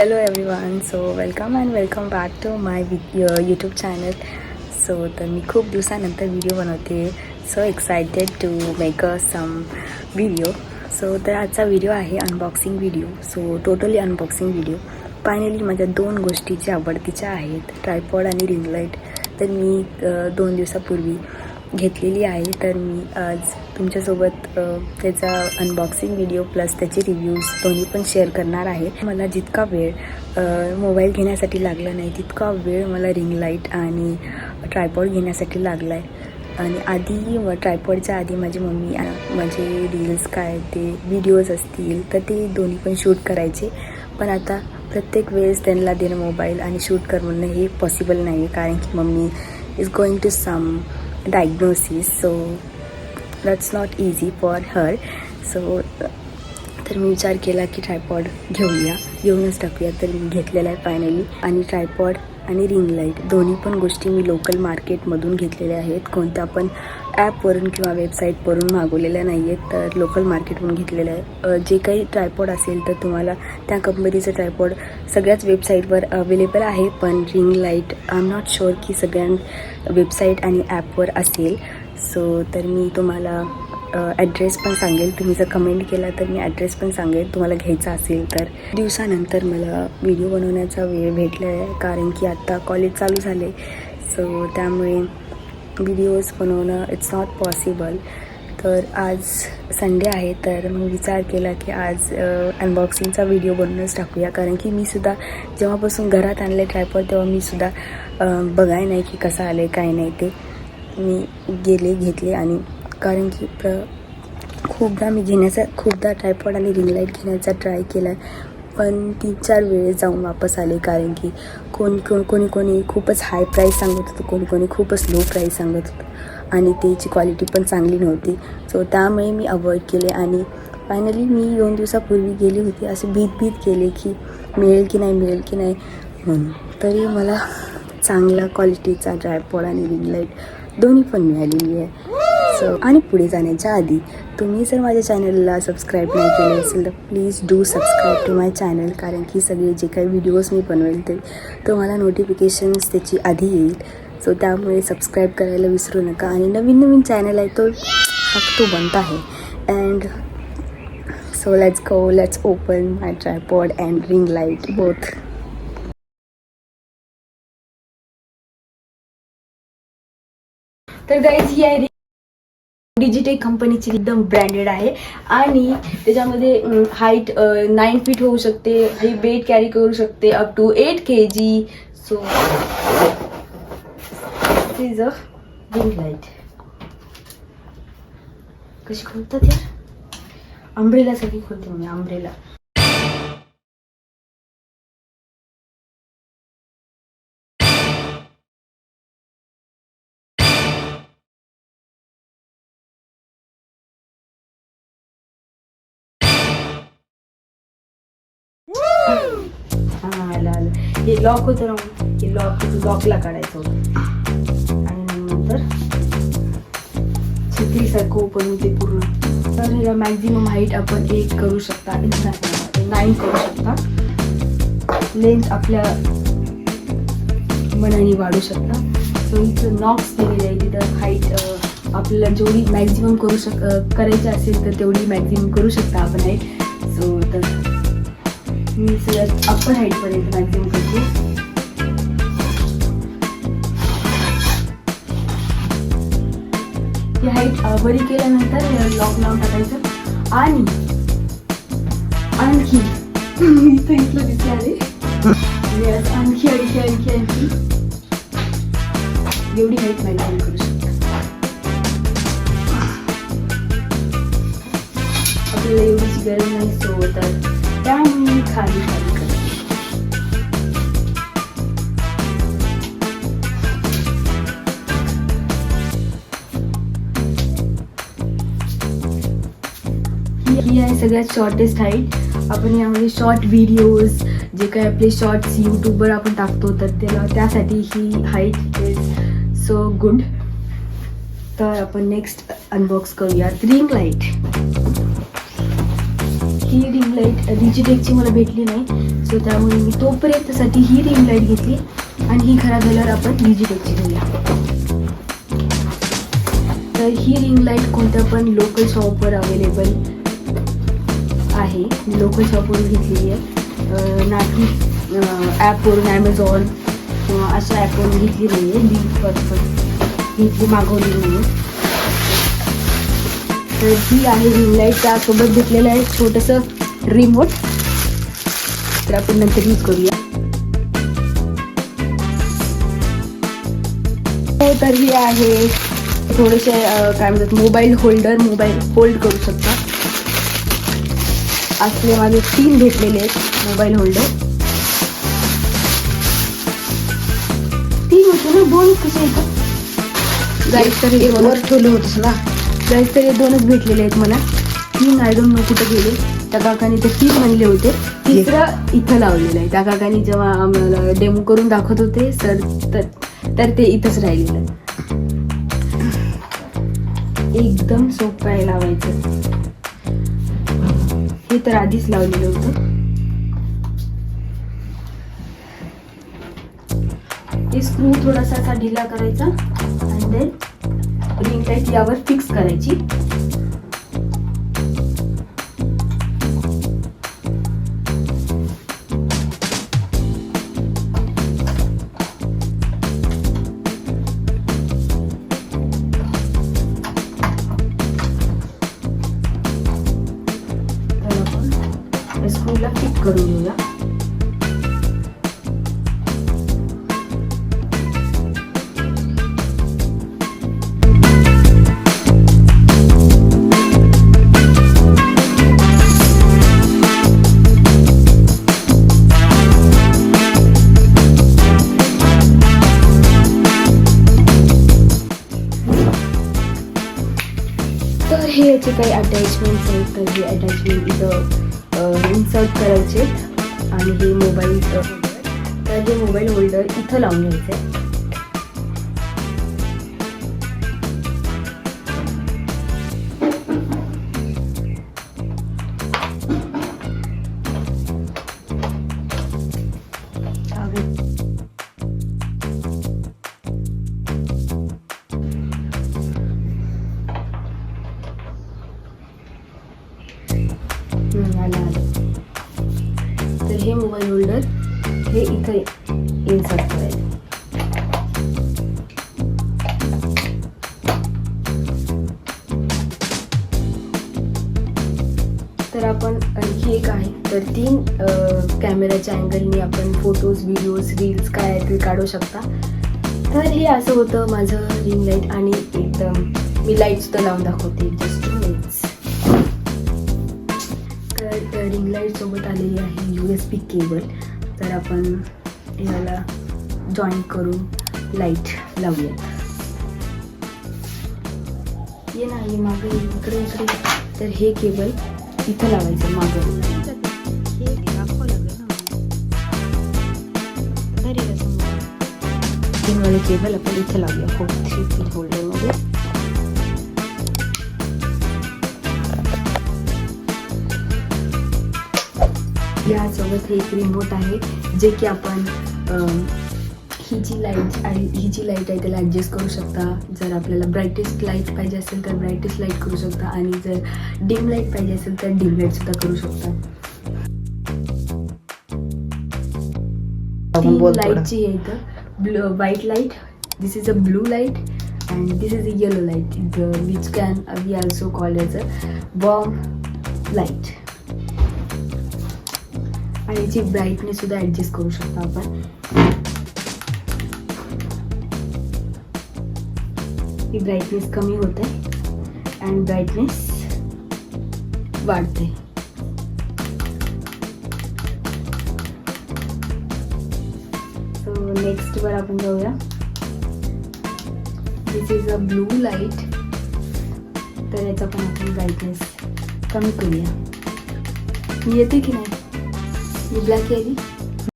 Hello everyone, so welcome and welcome back to my YouTube channel. तर मी खूप दिवसानंतर video बनवते. So excited to make some video. तर आजचा व्हिडिओ आहे unboxing video. So totally unboxing video. Finally माझ्या दोन गोष्टी ज्या आवडतीच्या आहेत, ट्रायपॉड आणि रिंग लाईट, तर मी 2 दिवसापूर्वी घेतलेली आहे. तर मी आज तुमच्यासोबत त्याचा अनबॉक्सिंग व्हिडिओ प्लस त्याचे रिव्ह्यूज दोन्ही पण शेअर करणार आहे. मला जितका वेळ मोबाईल घेण्यासाठी लागला नाही, तितका वेळ मला रिंग लाईट आणि ट्रायपॉड घेण्यासाठी लागला आहे. आणि आधी ट्रायपॉडच्या आधी माझी मम्मी माझे रील्स काय ते व्हिडिओज असतील तर ते दोन्ही पण शूट करायचे. पण आता प्रत्येक वेळेस त्यांना देणं मोबाईल आणि शूट करणं हे पॉसिबल नाही, कारण की mummy is going to some diagnosis. So that's not easy for her. तर मी विचार केला की ट्रायपॉड घेऊनच टाकूया. तर मी घेतलेला आहे फायनली. आणि ट्रायपॉड आणि रिंग लाईट दोन्ही पण गोष्टी मी लोकल मार्केटमधून घेतलेल्या आहेत. कोणत्या पण ॲपवरून किंवा वेबसाईटवरून मागवलेल्या नाही आहेत, तर लोकल मार्केटमधून घेतलेलं आहे. जे काही ट्रायपॉड असेल तर तुम्हाला त्या कंपनीचं ट्रायपॉड सगळ्याच वेबसाईटवर अवेलेबल आहे. पण ring light I am not sure की सगळ्या वेबसाईट आणि ॲपवर असेल. तर मी तुम्हाला ॲड्रेस पण सांगेल. तुम्ही जर कमेंट केला तर मी ॲड्रेस पण सांगेल तुम्हाला घ्यायचा असेल तर. दिवसानंतर मला व्हिडिओ बनवण्याचा वेळ भेटला आहे, कारण की आत्ता कॉलेज चालू झाले. त्यामुळे व्हिडिओज बनवणं इट्स नॉट पॉसिबल. तर आज संडे आहे, तर मग विचार केला की आज अनबॉक्सिंगचा व्हिडिओ बनवूनच टाकूया. कारण की मी सुद्धा जेव्हापासून घरात आणले ट्रायपॉड तेव्हा मी सुद्धा बघाय नाही की कसं आलं आहे काय नाही. ते मी घेतले आणि कारण की खूपदा ट्रायपॉड आणि रिंग लाईट घेण्याचा ट्राय केला आहे, पण 3-4 वेळेस जाऊन वापस आले. कारण की कोणी खूपच हाय प्राईस सांगत होतं, कोणी खूपच लो प्राईस सांगत होतं आणि त्याची क्वालिटी पण चांगली नव्हती. त्यामुळे मी अवॉइड केले. आणि फायनली मी 2 दिवसापूर्वी गेली होती, असे भीत केले की मिळेल की नाही म्हणून. तरी मला चांगला क्वालिटीचा ट्रायपॉड आणि रिंग लाईट दोन्ही पण मिळालेली आहे. आणि पुढे जाण्याच्या आधी तुम्ही जर माझ्या चॅनलला सबस्क्राईब नाही केले असेल तर please do subscribe to my channel. कारण की सगळे जे काही व्हिडिओज मी बनवेल ते तुम्हाला नोटिफिकेशन्स त्याची आधी येईल. त्यामुळे सबस्क्राईब करायला विसरू नका. आणि नवीन चॅनल आहे तो बनत आहे. And let's open my tripod and ring light both. तर गाईज ही आहे डिजिटेक कंपनीची, एकदम ब्रँडेड आहे. आणि त्याच्यामध्ये हाईट 9 फीट होऊ शकते, ही वेट कॅरी करू शकते up to 8 kg. Is a ring light. कशी खोलतात यार, अंब्रेला साठी खोलते मी, अंब्रेला. आलं. हे लॉक होतं ना, हे लॉकला काढायचं होतं. आणि नंतर छत्रीसारखं ओपन होते पूर्ण. तर ह्याला मॅक्झिमम हाईट आपण 8 करू शकता, 9 करू शकता. लेंथ आपल्या मनाने वाढू शकता. इथं नॉक्स दिलेले आहे, तिथं हाईट आपल्याला जेवढी मॅक्झिमम करायची असेल तर तेवढी मॅक्झिमम करू शकता आपण हाईट. तर मी सगळ्यात अप्पर हाईटपर्यंत मॅक्झिमम करते. ही हाईट बरी केल्यानंतर लॉक लावून टाकायचं. आणि आणखी इथलं दिसले आले आणखी एवढी हाईट मॅक्झिमम करू शकता. आपल्याला एवढीची गरज नाही. तर त्यामुळे खाली करते. ही आहे सगळ्यात शॉर्टेस्ट हाईट. आपण यामध्ये शॉर्ट व्हिडिओज जे काही आपले शॉर्ट्स यूट्यूबवर आपण टाकतो तर त्यासाठी ही हाईट इज सो गुड. तर आपण नेक्स्ट अनबॉक्स करूया रिंग लाईट. ही रिंग लाईट डिजिटेकची मला भेटली नाही. सो त्यामुळे मी तोपर्यंतसाठी ही रिंग लाईट घेतली आणि ही खराब झाल्यावर आपण डिजिटलची घेऊया. तर ही रिंग लाईट कोणत्या पण लोकल शॉपवर अवेलेबल आहे. लोकल शॉपवरून घेतलेली आहे, नाटू ॲपवरून, ॲमेझॉन किंवा अशा ॲपवरून घेतली नाही आहे, लिंकवर पण घेतली, मागवली नाही. तर ही आहे रिंग लाईट. त्यासोबत घेतलेलं आहे छोटंसं रिमोट. तर आपण नंतर यूज करूया. तर ही आहे थोडेसे काय म्हणतात मोबाईल होल्डर, मोबाईल होल्ड करू शकता. असले माझे 3 भेटलेले आहेत मोबाईल होल्डर. 3 होते ना, 2 कसे येतं गाईस? तर एक वर ठेवलं होतंस ना गाईस. तर हे 2च भेटलेले आहेत मला. 3 आय डोंट नो कुठे गेले. त्या काकाने ते 3 म्हणले होते. तिसरं इथं लावलेलं आहे. त्या काकाने जेव्हा आम्हाला डेमो करून दाखवत होते तर ते इथंच राहिलेलं आहे. एकदम सोपं आहे लावायचं. हे तर आधीच लावलेलं होतं. हे स्क्रू थोडासा असा ढिला करायचा आणि देन रिंग लाईट यावर फिक्स करायची. स्क्रूला फिट करून घेऊया. तर हे याचे काही अटॅचमेंट्स आहेत. तर हे अटॅचमेंट इथं इन्सर्ट करायचे आणि हे मोबाईल तर हे मोबाईल होल्डर इथं लावून घ्यायचं आहे. तर हे मोबाईल होल्डर हे इथे इन्सर्ट करायचं. तर आपण आणखी एक आहे. तर 3 कॅमेराच्या अँगलनी आपण फोटोज, व्हिडिओज, रील्स काय आहे ते काढू शकता. तर हे असं होतं माझं रिंग लाईट. आणि एकदम मी लाईट सुद्धा लावून दाखवते. जस्ट रिंग लाईट सोबत आलेली आहे USB केबल. तर आपण याला जॉईन करून लाईट लावूयात. ये ना, हे मागं इकडे. तर हे केबल इथं लावायचं मागं. वाले केबल आपण इथं लावूया 3 पिन होल्डरमध्ये. यासोबत हे एक रिमोट आहे जे की आपण ही जी लाईट आहे त्याला ॲडजस्ट करू शकता. जर आपल्याला ब्राईटेस्ट लाईट पाहिजे असेल तर ब्राईटेस्ट लाईट करू शकता आणि जर डिम लाईट पाहिजे असेल तर डिम लाईट सुद्धा करू शकता. लाईटची आहे इथं white light, this is a blue light and this is a yellow light which can we also call as a warm light. आणि याची ब्राईटनेस सुद्धा ॲडजस्ट करू शकता आपण. ही ब्राईटनेस कमी होते अँड ब्राईटनेस वाढते. सो नेक्स्ट वर आपण जाऊया. दिस इज अ ब्लू लाईट. तर याचा पण आपण ब्राईटनेस कमी करूया. येते की नाही? ब्लॅक यादी